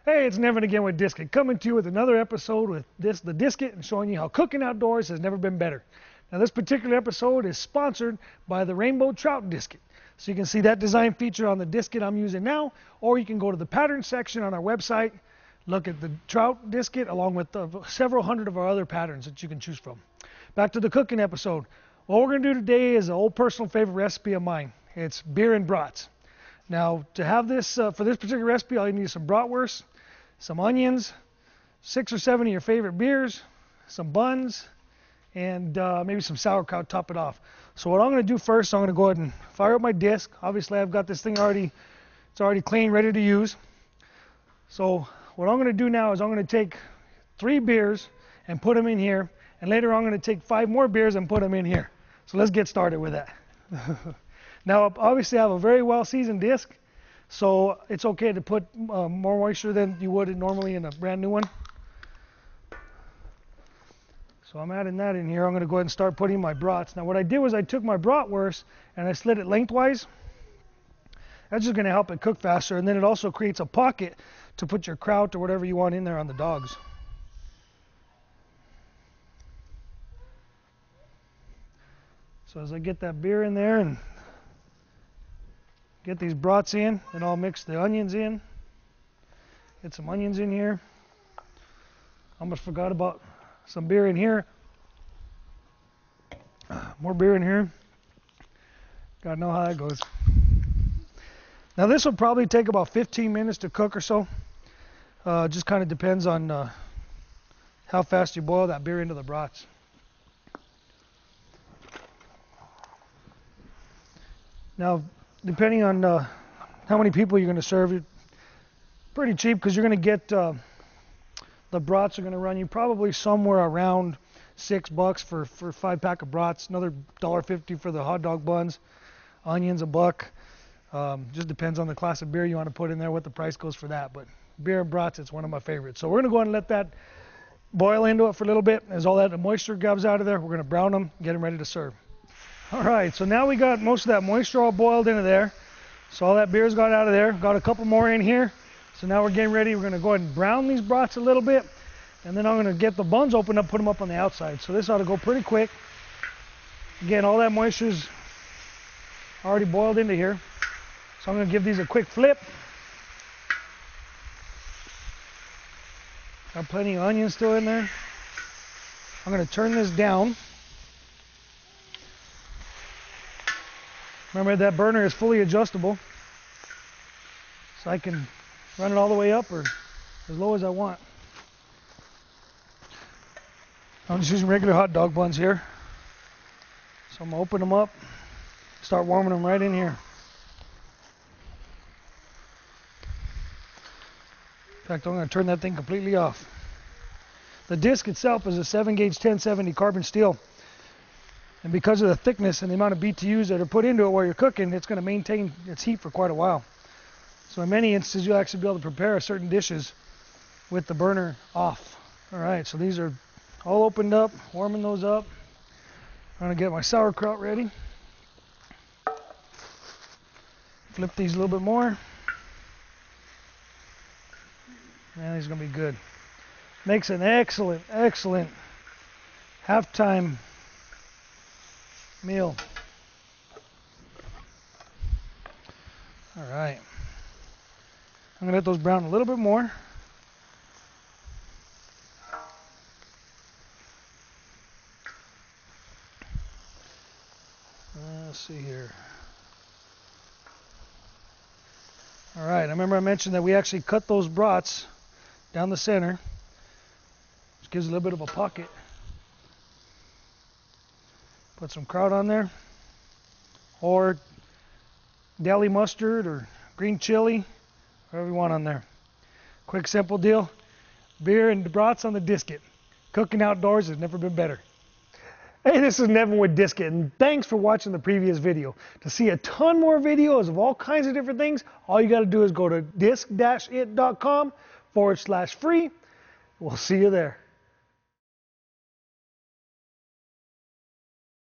Hey, it's Nevin again with Disc-It, coming to you with another episode with the Disc-It and showing you how cooking outdoors has never been better. Now this particular episode is sponsored by the Rainbow Trout Disc-It. So you can see that design feature on the Disc-It I'm using now, or you can go to the pattern section on our website, look at the Trout Disc-It along with several hundred of our other patterns that you can choose from. Back to the cooking episode. What we're going to do today is an old personal favorite recipe of mine. It's beer and brats. Now to have this, for this particular recipe, all you need is some bratwurst, some onions, 6 or 7 of your favorite beers, some buns, and maybe some sauerkraut to top it off. So what I'm going to do first, I'm going to go ahead and fire up my disc. Obviously I've got this thing it's already clean, ready to use. So what I'm going to do now is I'm going to take 3 beers and put them in here, and later I'm going to take 5 more beers and put them in here. So let's get started with that. Now obviously I have a very well seasoned disc, so it's okay to put more moisture than you would normally in a brand new one. So I'm adding that in here. I'm going to go ahead and start putting my brats. Now what I did was I took my bratwurst and I slit it lengthwise. That's just going to help it cook faster, and then it also creates a pocket to put your kraut or whatever you want in there on the dogs. So as I get that beer in there and get these brats in, then I'll mix the onions in. Get some onions in here. Almost forgot about some beer in here. More beer in here. Gotta know how that goes. Now this will probably take about 15 minutes to cook or so. Just kind of depends on how fast you boil that beer into the brats. Now depending on how many people you're going to serve, it's pretty cheap because you're going to get the brats are going to run you probably somewhere around $6 for 5-pack of brats, another $1.50 for the hot dog buns, onions $1. Just depends on the class of beer you want to put in there, what the price goes for that. But beer and brats, it's one of my favorites. So we're going to go ahead and let that boil into it for a little bit. As all that moisture comes out of there, we're going to brown them, get them ready to serve. All right, so now we got most of that moisture all boiled into there. So all that beer's got out of there. Got a couple more in here. So now we're getting ready. We're going to go ahead and brown these brats a little bit. And then I'm going to get the buns opened up, put them up on the outside. So this ought to go pretty quick. Again, all that moisture's already boiled into here. So I'm going to give these a quick flip. Got plenty of onions still in there. I'm going to turn this down. Remember that burner is fully adjustable, so I can run it all the way up or as low as I want. I'm just using regular hot dog buns here. So I'm going to open them up, start warming them right in here. In fact, I'm going to turn that thing completely off. The disc itself is a 7-gauge 1070 carbon steel. And because of the thickness and the amount of BTUs that are put into it while you're cooking, it's going to maintain its heat for quite a while. So in many instances, you'll actually be able to prepare certain dishes with the burner off. All right, so these are all opened up, warming those up. I'm going to get my sauerkraut ready. Flip these a little bit more. Man, these are going to be good. Makes an excellent, excellent halftime meal. All right. I'm going to let those brown a little bit more. Let's see here. All right. I remember I mentioned that we actually cut those brats down the center, which gives a little bit of a pocket. Put some kraut on there, or deli mustard or green chili, whatever you want on there. Quick, simple deal. Beer and brats on the Disc-It. Cooking outdoors has never been better. Hey, this is Nevin with Disc-It, and thanks for watching the previous video. To see a ton more videos of all kinds of different things, all you got to do is go to disc-it.com/free. We'll see you there.